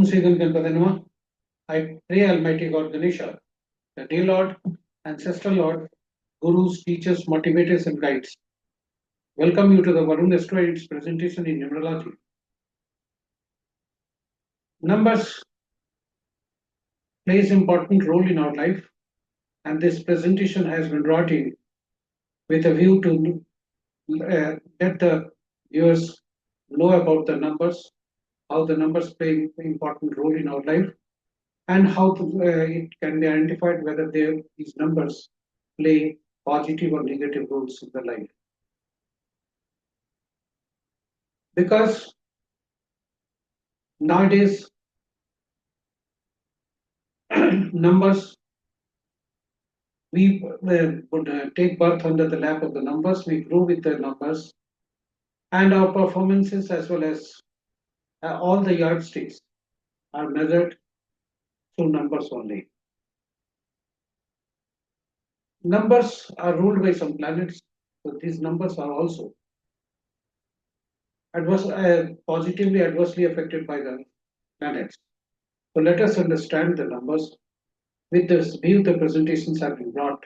Sri Ganpati Namaha. I pray Almighty God Ganesha, the Day Lord, Ancestral Lord, Gurus, teachers, motivators, and guides. Welcome you to the Varun Astrology's presentation in Numerology. Numbers plays important role in our life, and this presentation has been brought in with a view to let the viewers know about the numbers, how the numbers play an important role in our life, and how it can be identified whether these numbers play positive or negative roles in the life. Because nowadays, numbers, we would take birth under the lap of the numbers, we grow with the numbers, and our performances as well as all the yardsticks are measured through numbers only. Numbers are ruled by some planets, so these numbers are also positively adversely affected by the planets. So let us understand the numbers. With this view, the presentations have been brought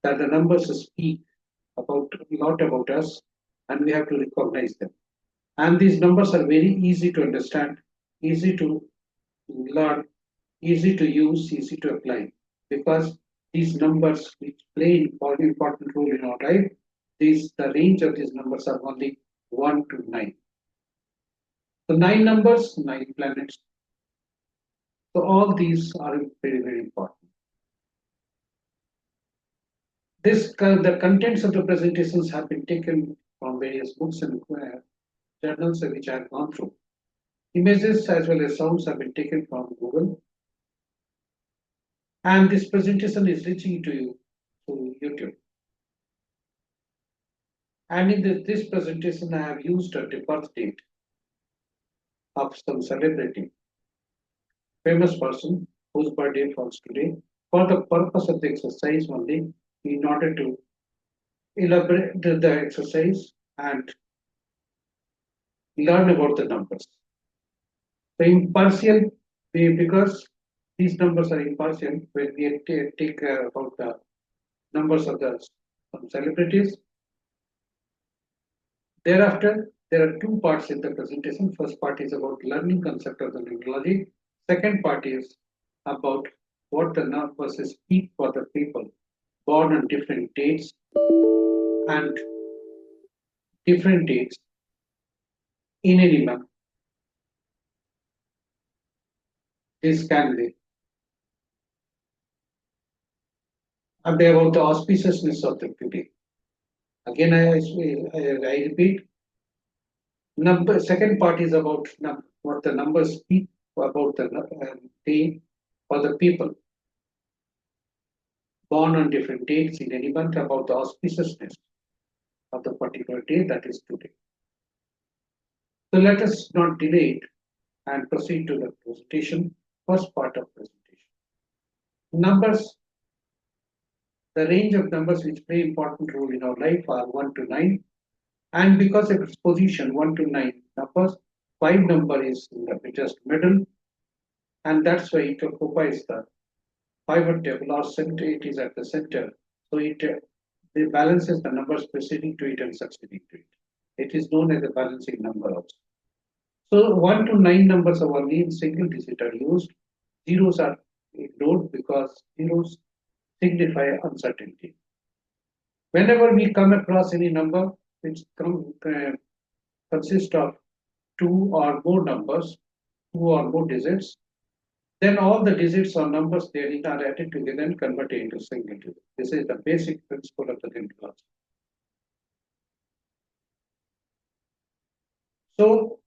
that the numbers speak about a lot about us, and we have to recognize them. And these numbers are very easy to understand, easy to learn, easy to use, easy to apply, because these numbers which play an important role in our life, the range of these numbers are only 1 to 9. So 9 numbers, 9 planets. So all these are very, very important. The contents of the presentations have been taken from various books and journals which I have gone through. Images as well as sounds have been taken from Google. And this presentation is reaching to you through YouTube. And in this presentation, I have used the birth date of some celebrity, famous person whose birthday falls today, for the purpose of the exercise only, in order to elaborate the exercise and learn about the numbers. The impartial, because these numbers are impartial, when we take about the numbers of the some celebrities. Thereafter, there are two parts in the presentation. First part is about learning concept of the numerology. Second part is about what the numbers speak for the people born on different dates and different dates in any month. This can be about the auspiciousness of the today. Again, I repeat. Second part is about what the numbers speak about the day for the people born on different dates in any month, about the auspiciousness of the particular day, that is today. So let us not delay it and proceed to the presentation, first part of presentation. Numbers, the range of numbers which play important role in our life are 1 to 9. And because of its position 1 to 9 numbers, 5 number is in the just middle, and that's why it occupies the pivot table or center. It is at the center, so it balances the numbers preceding to it and succeeding to it. It is known as a balancing number also. So 1 to 9 numbers are only in single digit are used. Zeros are ignored because zeros signify uncertainty. Whenever we come across any number which consists of 2 or more numbers, 2 or more digits, then all the digits or numbers therein are added together and converted into single digit. This is the basic principle of the numerology. So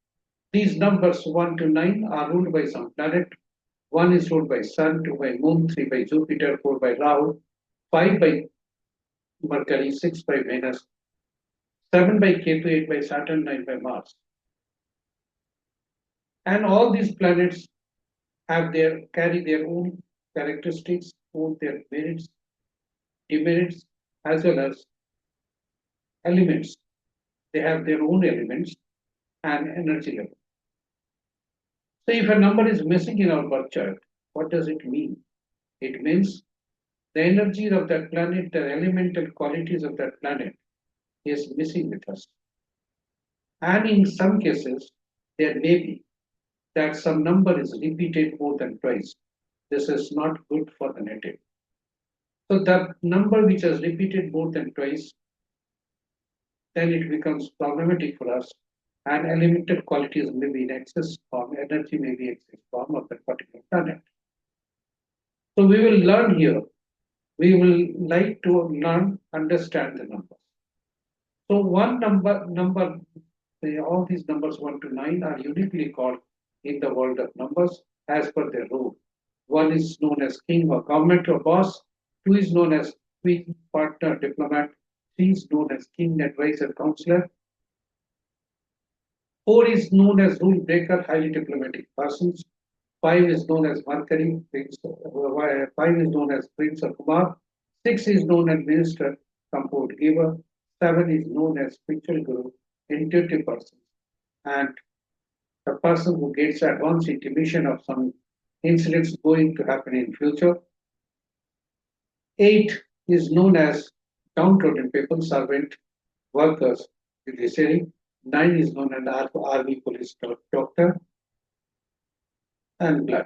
these numbers 1 to 9 are ruled by some planet. 1 is ruled by Sun, 2 by Moon, 3 by Jupiter, 4 by Rahu, 5 by Mercury, 6 by Venus, 7 by Ketu, 8 by Saturn, 9 by Mars. And all these planets carry their own characteristics, own their merits, demerits, as well as elements. They have their own elements and energy level. So if a number is missing in our birth chart, what does it mean? It means the energies of that planet, the elemental qualities of that planet is missing with us. And in some cases, there may be that some number is repeated more than twice. This is not good for the native. So the number which is repeated more than twice, then it becomes problematic for us. And elemental qualities may be in excess form, energy may be excess form of that particular planet. So we will learn here. We will like to learn, understand the numbers. So one number, all these numbers 1 to 9 are uniquely called in the world of numbers as per their role. One is known as king or government or boss. Two is known as queen, partner, diplomat. Three is known as king, advisor, counselor. Four is known as rule breaker, highly diplomatic persons. Five is known as Mercury. Five is known as Prince of Kumar. Six is known as minister, comfort giver. Seven is known as spiritual guru, intuitive person. And the person who gets advance intimation of some incidents going to happen in future. Eight is known as downtrodden people, servant, workers, judiciary. Nine is known as army, police, doctor, and blood.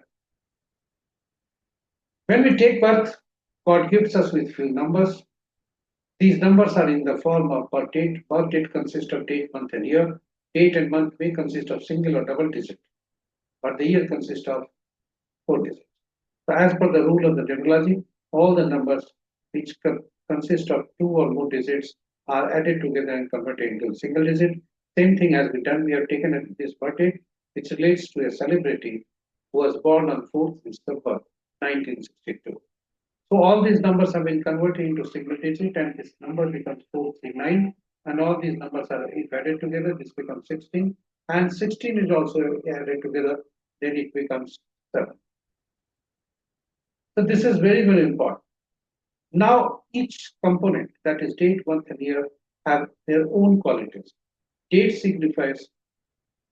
When we take birth, God gives us with few numbers. These numbers are in the form of birth date. Birth date consists of date, month, and year. Date and month may consist of single or double digit, but the year consists of 4 digits. So as per the rule of the numerology, all the numbers which consist of 2 or more digits are added together and converted into a single digit. Same thing has been done. We have taken this birthday, which relates to a celebrity who was born on 4th December 1962. So all these numbers have been converted into single digit, and this number becomes 439. And all these numbers are if added together, this becomes 16. And 16 is also added together, then it becomes 7. So this is very, very important. Now, each component, that is date, month, and year, have their own qualities. Date signifies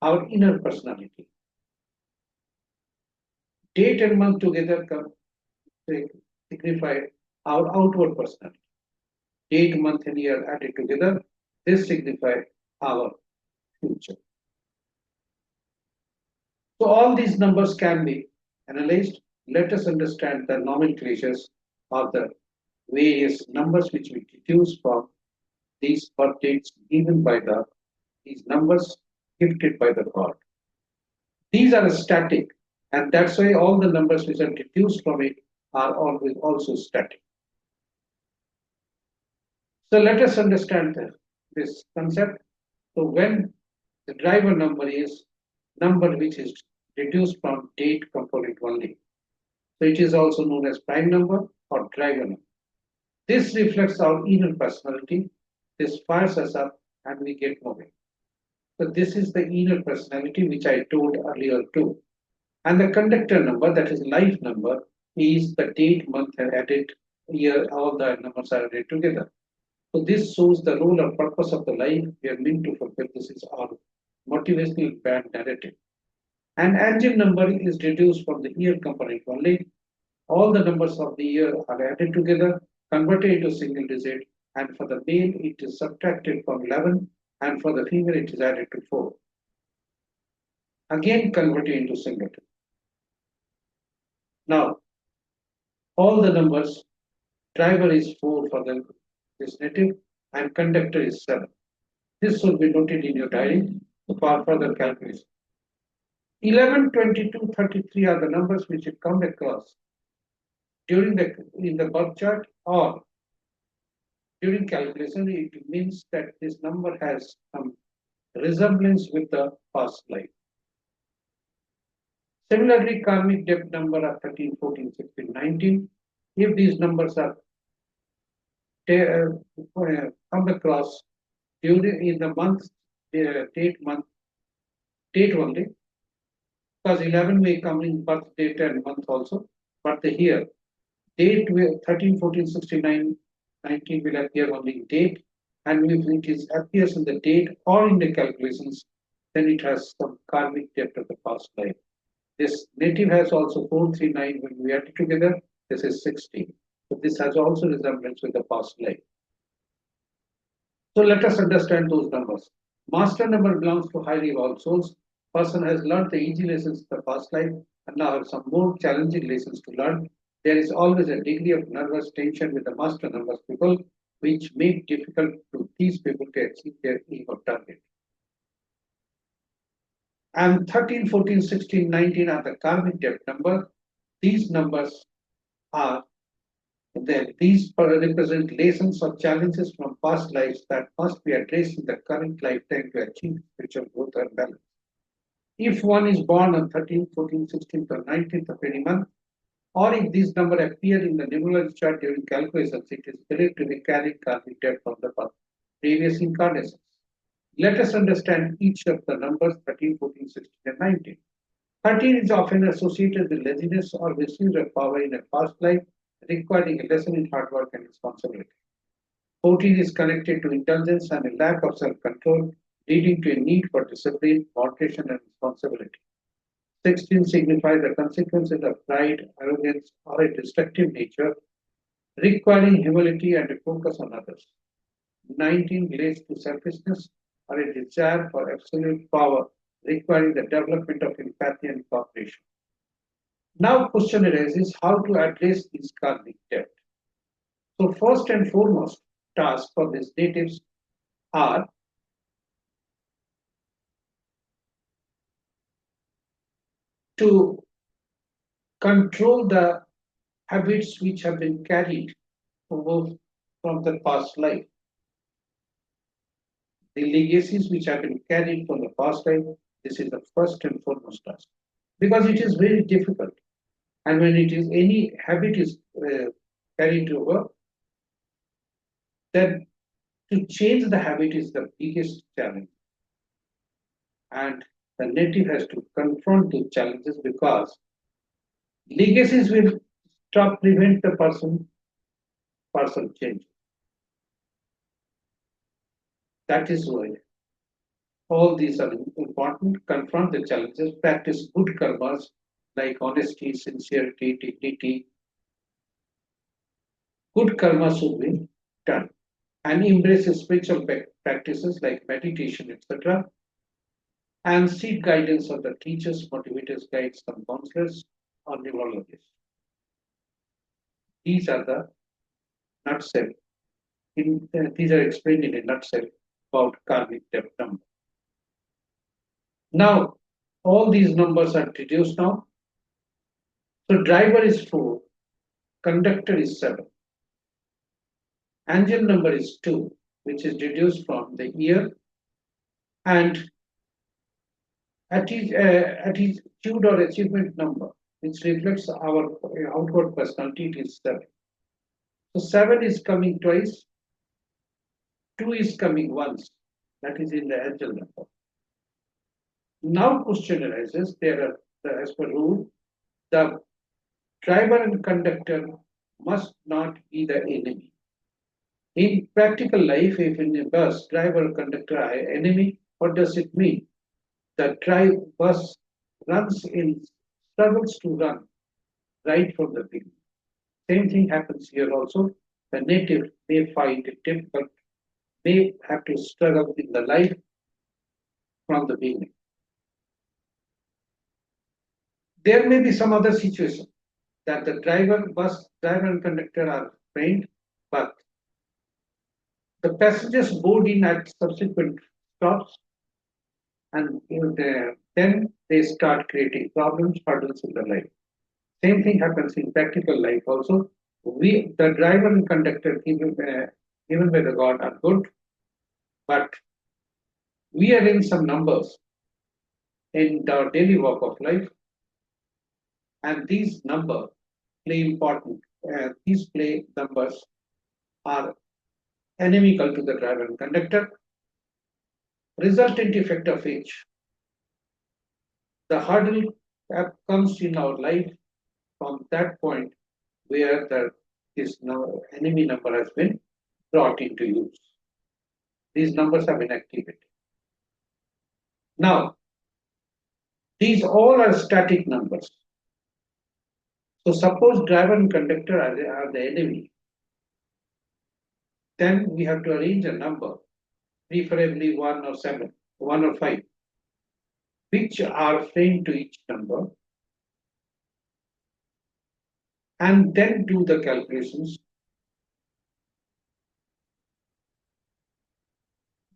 our inner personality. Date and month together signify our outward personality. Date, month, and year added together, this signifies our future. So all these numbers can be analyzed. Let us understand the nomenclatures of the various numbers which we deduce from these birth dates given by these numbers gifted by the God. These are static, and that's why all the numbers which are deduced from it are always also static. So let us understand this concept. So when the driver number is number which is deduced from date component only. So it is also known as prime number or driver number. This reflects our inner personality. This fires us up and we get moving. So this is the inner personality which I told earlier too. And the conductor number, that is life number, is the date, month, and added year. All the numbers are added together. So this shows the role and purpose of the life we are meant to fulfill. This is our motivational band narrative. And engine number is deduced from the year component only. All the numbers of the year are added together, converted into single digit, and for the male it is subtracted from 11, and for the female it is added to 4. Again converted into single digit. Now, all the numbers, driver is 4 for this native, and conductor is 7. This should be noted in your diary for further calculation. 11, 22, 33 are the numbers which you come across during in the birth chart or during calculation. It means that this number has some resemblance with the past life. Similarly, karmic depth number are 13, 14, 16, 19. If these numbers are come across during in the month, date only, because 11 may come in birth date and month also, but here date 13, 14, 69, 19 will appear only in date, and if it appears in the date or in the calculations, then it has some karmic depth of the past life. This native has also 439 when we add it together. This is 16. So this has also resemblance with the past life. So let us understand those numbers. Master number belongs to highly evolved souls. Person has learned the easy lessons in the past life and now have some more challenging lessons to learn. There is always a degree of nervous tension with the master numbers people, which make difficult to these people to achieve their aim or target. And 13, 14, 16, 19 are the karmic debt number. These numbers are these represent lessons or challenges from past lives that must be addressed in the current lifetime to achieve spiritual growth and balance. If one is born on 13th, 14th, 16th, or 19th of any month, or if these numbers appear in the numerology chart during calculations, it is believed to be carrying karmic debt from the previous incarnations. Let us understand each of the numbers 13, 14, 16, and 19. 13 is often associated with laziness or misuse of power in a past life, requiring a lesson in hard work and responsibility. 14 is connected to intelligence and a lack of self-control, leading to a need for discipline, moderation, and responsibility. 16 signifies the consequences of pride, arrogance, or a destructive nature, requiring humility and a focus on others. 19 relates to selfishness or a desire for absolute power, requiring the development of empathy and cooperation. Now, question arises how to address this karmic debt. So, first and foremost, task for these natives are to control the habits which have been carried over from the past life, the legacies which have been carried from the past life. This is the first and foremost task because it is very difficult, and when it is any habit is carried over, then to change the habit is the biggest challenge, and the native has to confront those challenges because legacies will stop prevent the person change. That is why all these are important. Confront the challenges, practice good karmas like honesty, sincerity, dignity. Good karma should be done and embrace spiritual practices like meditation, etc. And seek guidance of the teachers, motivators, guides, and counselors or neurologists. These are the nutshell. These are explained in a nutshell about karmic debt number. Now, all these numbers are reduced now. So driver is 4, conductor is 7, angel number is 2, which is deduced from the year, and attitude or achievement number, which reflects our outward personality, it is 7. So 7 is coming twice, 2 is coming once, that is in the angel number. Now question arises, there are, as per rule, the driver and conductor must not be the enemy. In practical life, if in a bus, driver or conductor are enemy, what does it mean? The bus runs in, struggles to run right from the beginning. Same thing happens here also. The native may find it difficult, may have to struggle in the life from the beginning. There may be some other situation that the bus driver and conductor are trained, but the passengers board in at subsequent stops, and then they start creating problems, hurdles in the life. Same thing happens in practical life also. The driver and conductor given by the God are good, but we are in some numbers in our daily walk of life, and these numbers play important. These play numbers are inimical to the driver and conductor. Resultant effect of which the hurdle comes in our life from that point where this enemy number has been brought into use. These numbers have been activated. Now, These all are static numbers. So suppose driver and conductor are the enemy. Then we have to arrange a number, preferably 1 or 7, 1 or 5, which are framed to each number, and then do the calculations.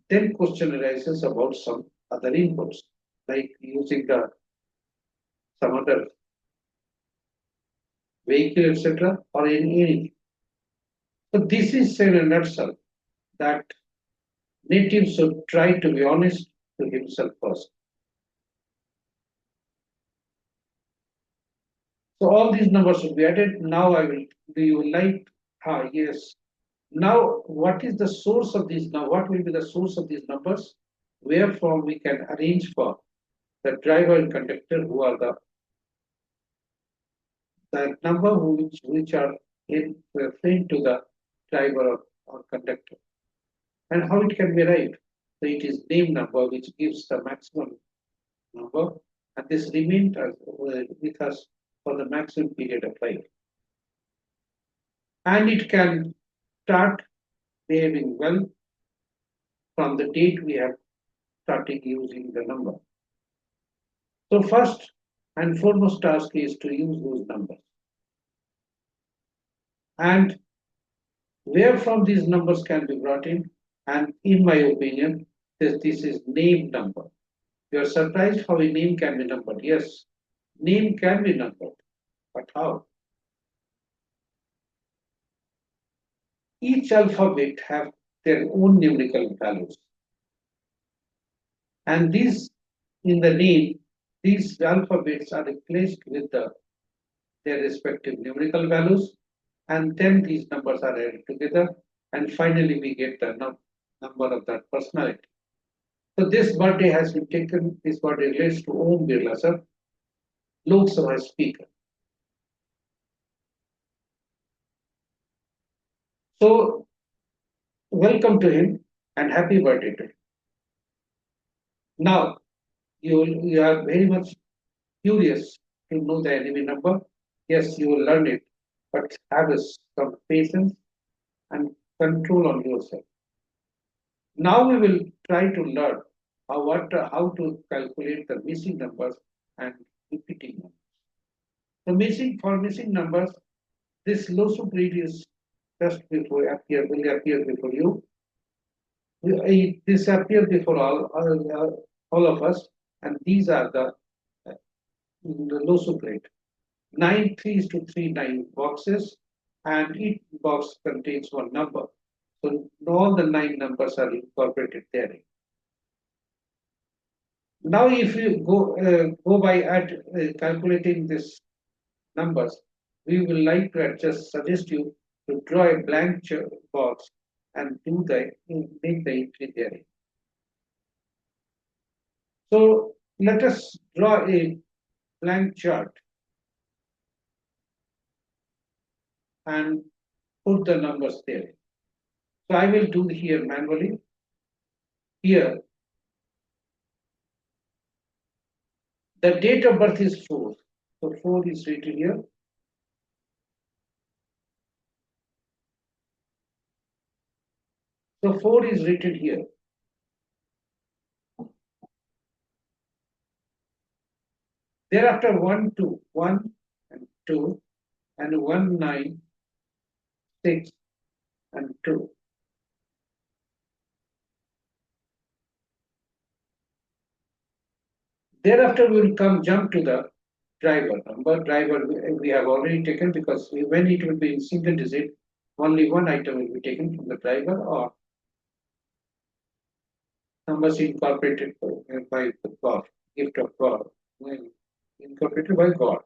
Then question arises about some other inputs, like using some other vehicle, etc., or anything. So this is in a nutshell that native should try to be honest to himself first. So all these numbers should be added. Now I will, do you like, yes. Now what is the source of these, now what will be the source of these numbers? Wherefrom we can arrange for the driver and conductor who are the number which are referring to the driver or conductor. And how it can be arrived? So it is name number which gives the maximum number, and this remains with us for the maximum period of life. And it can start behaving well from the date we have started using the number. So first and foremost task is to use those numbers. And where from these numbers can be brought in, and in my opinion, this is name number. You are surprised how a name can be numbered. Yes, name can be numbered, but how? Each alphabet have their own numerical values. And these, in the name, these alphabets are replaced with their respective numerical values, and then these numbers are added together, and finally we get the number of that personality. So this birthday has been taken, this birthday relates to Om Birla sir, Lok Sabha Speaker. So welcome to him and happy birthday to him. Now, you are very much curious to know the enemy number. Yes, you will learn it, but have some patience and control on yourself. Now we will try to learn how to calculate the missing numbers and repeating numbers. For missing numbers, this low grid is just before will appear before you. This appear before all of us, and these are the low grid. 9 3 to 3 9 boxes, and each box contains one number. So all the 9 numbers are incorporated there. Now, if you go by calculating these numbers, we will like to just suggest you to draw a blank box and make the entry there. So let us draw a blank chart and put the numbers there. So I will do here manually. Here, the date of birth is 4. So 4 is written here. So 4 is written here. Thereafter 1 2, 1 and 2, and 1 9 6 and 2. Thereafter we will jump to the driver number. Driver we have already taken, because when it will be in single digit, only one item will be taken from the driver, or numbers incorporated by the God, gift of God, incorporated by God.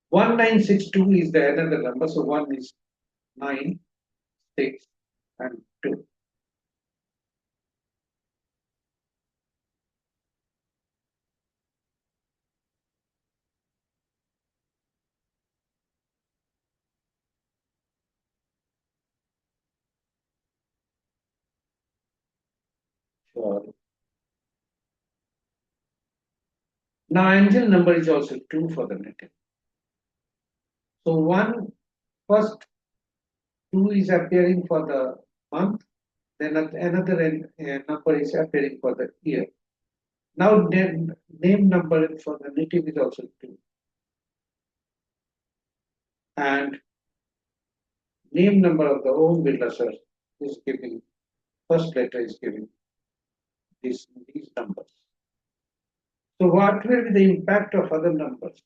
1962 is the another number, so 1 is 9, 6, and 2. Sure. Now, angel number is also 2 for the native. So, first 2 is appearing for the month, then another number is appearing for the year. Now, name number for the native is also 2. And name number of the Om Birla is giving, first letter is giving these numbers. So, what will be the impact of other numbers?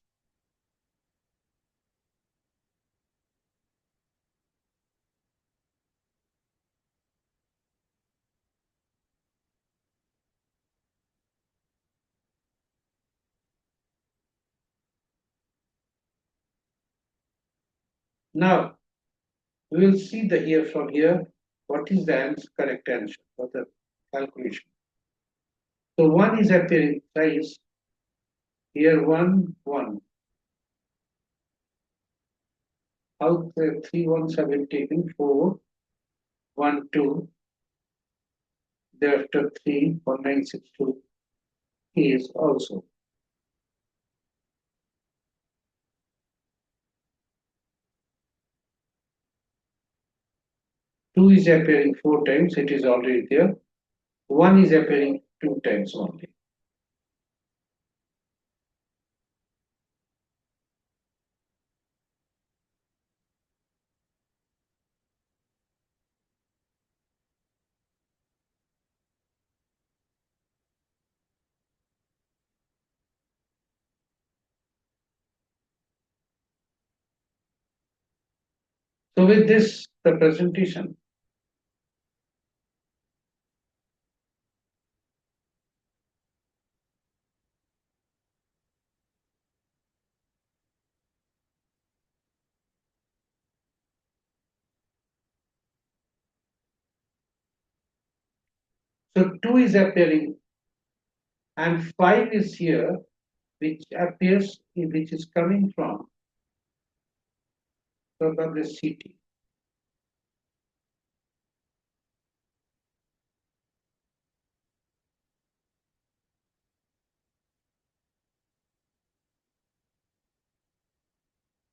Now, we will see the here from here. What is the correct answer for the calculation? So 1 is appearing thrice. Here 1, 1. Out the 3 ones have been taken. 4, 1, 2. Thereafter 3, 1962 is also. Two is appearing 4 times, it is already there. 1 is appearing 2 times only. So with this, the presentation. So 2 is appearing and 5 is here, which appears, which is coming from probably CT.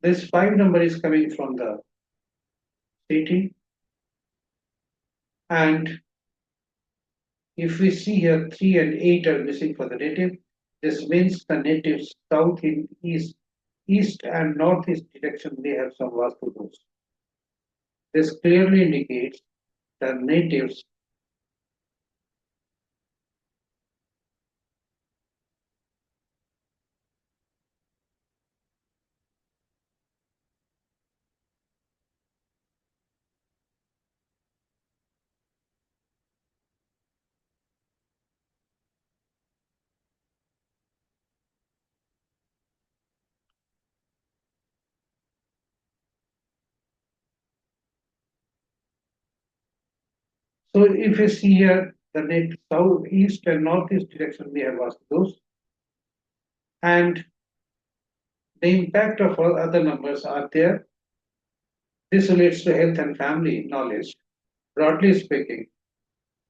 This 5 number is coming from the CT, and if we see here 3 and 8 are missing for the native, this means the natives south, in east and northeast direction they have some Vastu dosh. This clearly indicates the natives so if you see here the native south, east and northeast direction they have Vastu dosh, and the impact of all other numbers are there. This relates to health and family knowledge. Broadly speaking,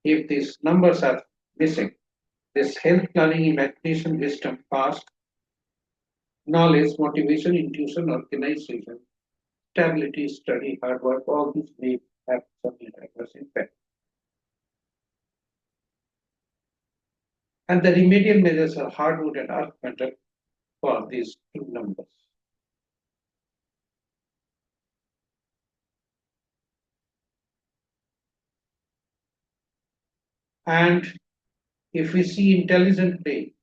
if these numbers are missing, this health planning, imagination, wisdom, past, knowledge, motivation, intuition, organization, stability, study, hard work, all these may have some adverse impact. And the remedial measures are hardwood and earth metal for these two numbers. And if we see intelligent plane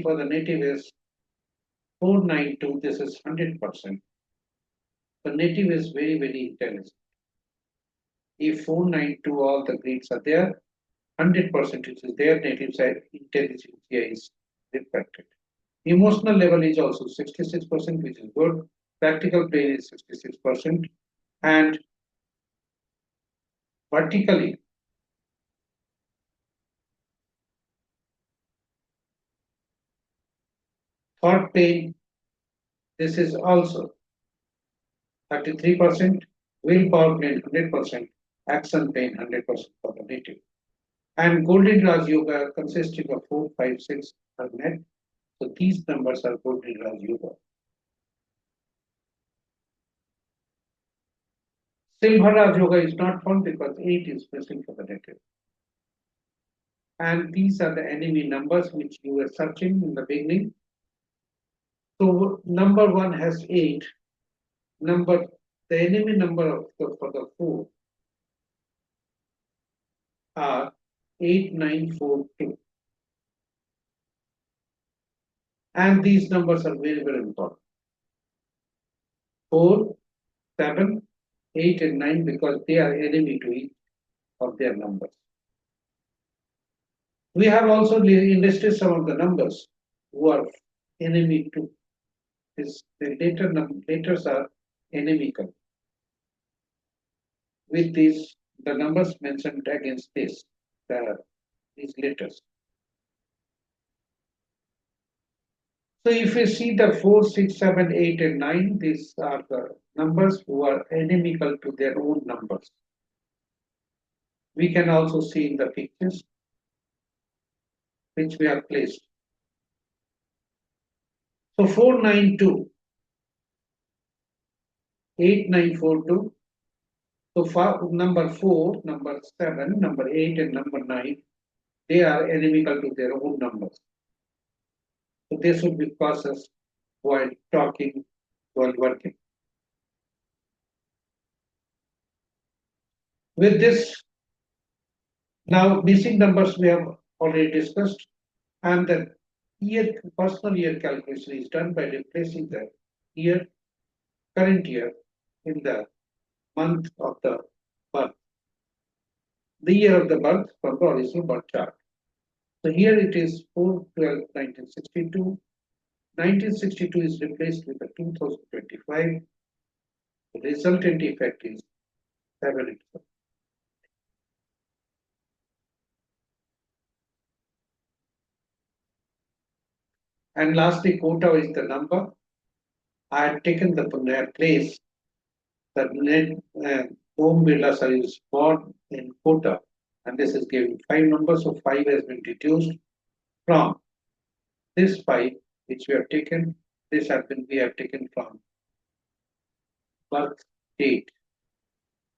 for the native is 492, this is 100%. The native is very, very intelligent. If 492, all the grades are there, 100% which is their native side, intelligence is reflected. Emotional level is also 66%, which is good. Practical plane is 66%. And vertically, thought plane, this is also 33%. Willpower plane 100%. Action plane 100% for the native. And Golden Raj Yoga consisting of 4, 5, 6 are met. So these numbers are Golden Raj Yoga. Silver Raj Yoga is not found because 8 is missing for the native. And these are the enemy numbers which you were searching in the beginning. So number 1 has 8. The enemy number for the 4 are 8942. And these numbers are very, very important. 4, 7, 8, and 9 because they are enemy to each of their numbers. We have also listed some of the numbers who are enemy to this. The letters are inimical. With these, the numbers mentioned against these letters. So if you see the 4, 6, 7, 8, and 9, these are the numbers who are inimical to their own numbers. We can also see in the pictures which we have placed. So 492, 8942. So number 4, number 7, number 8, and number 9, they are inimical to their own numbers. So they should be processed while talking, while working. With this, now missing numbers we have already discussed, and the personal year calculation is done by replacing the year, current year, in the month of the birth, the year of the birth from the original birth chart. So here it is 4/12/1962. 1962 is replaced with the 2025. The resultant effect is 7 itself. And lastly, quota is the number. I had taken the place that home builders are born in quota, and this is giving 5 numbers. So 5 has been deduced from this 5, which we have taken. We have taken from birth date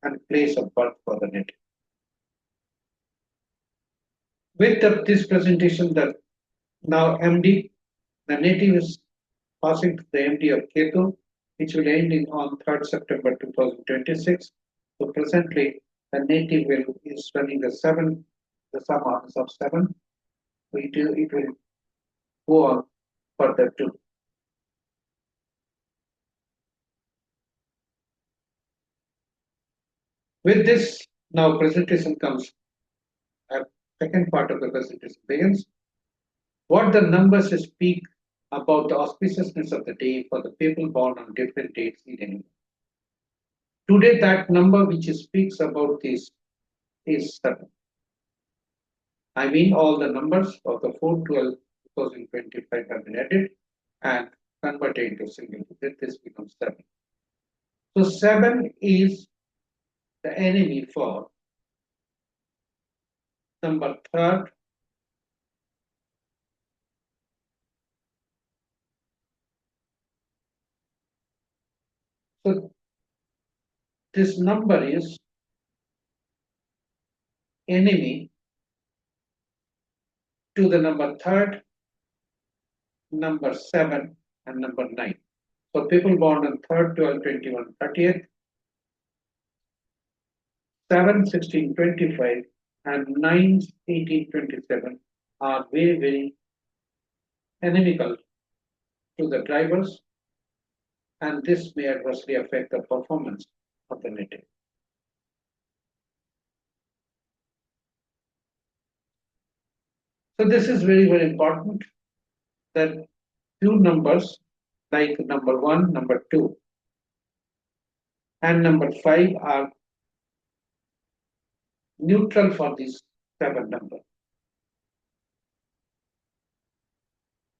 and place of birth for the native. With this presentation, that now MD, the native is passing to the MD of Ketu, which will end on 3rd September 2026. So presently, the native is running the sum of 7. So it will go on further too. With this, now presentation comes. Second part of the presentation begins. What the numbers speak about the auspiciousness of the day for the people born on different dates in any. Today, that number which speaks about this is 7. I mean, all the numbers of the 4/12/2025 have been added and converted into single digit. This becomes 7. So 7 is the enemy for number 3rd, so this number is enemy to the number 3rd, number 7, and number 9. So people born on 3rd, 12, 21, 30th, 7, 16, 25, and 9, 18, 27 are very, very inimical to the drivers, and this may adversely affect the performance of the native. So this is very, very important that few numbers like number 1, number 2, and number 5 are neutral for this 7 number.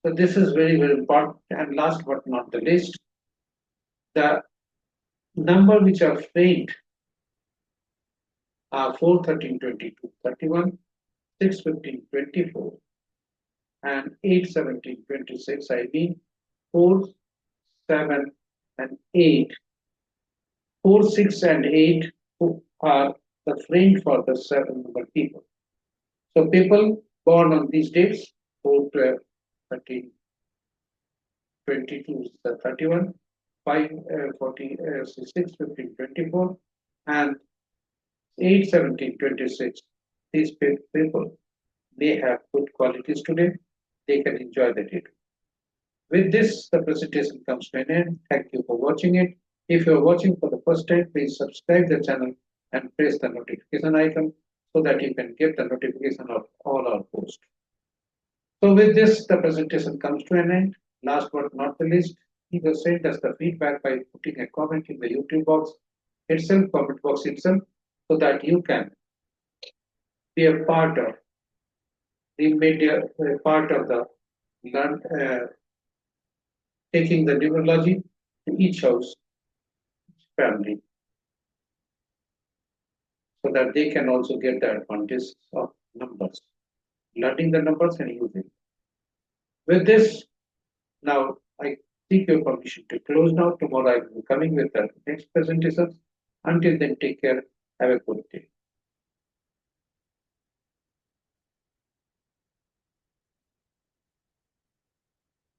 So this is very, very important. And last but not the least, the number which are faint are 4, 13, 22, 31, 6:15:24 and 8:17:26. I mean 4, 7, and 8. 4, 6, and 8 who are the frame for the 7 number people. So people born on these dates, 4, 12, 13, 22 is the 31, 5, 40, 6, 15, 24, and 8, 17, 26. These people, they have good qualities today. They can enjoy the day. With this, the presentation comes to an end. Thank you for watching it. If you are watching for the first time, please subscribe the channel and press the notification icon so that you can get the notification of all our posts. So with this, the presentation comes to an end. Last but not the least, either send us the feedback by putting a comment in the YouTube box itself, comment box itself, so that you can be a part of the media, part of the learn, taking the numerology to each house, each family, so that they can also get the advantage of numbers, learning the numbers and using. With this, now I seek your permission to close now. Tomorrow I will be coming with the next presentation. Until then, take care. Have a good day.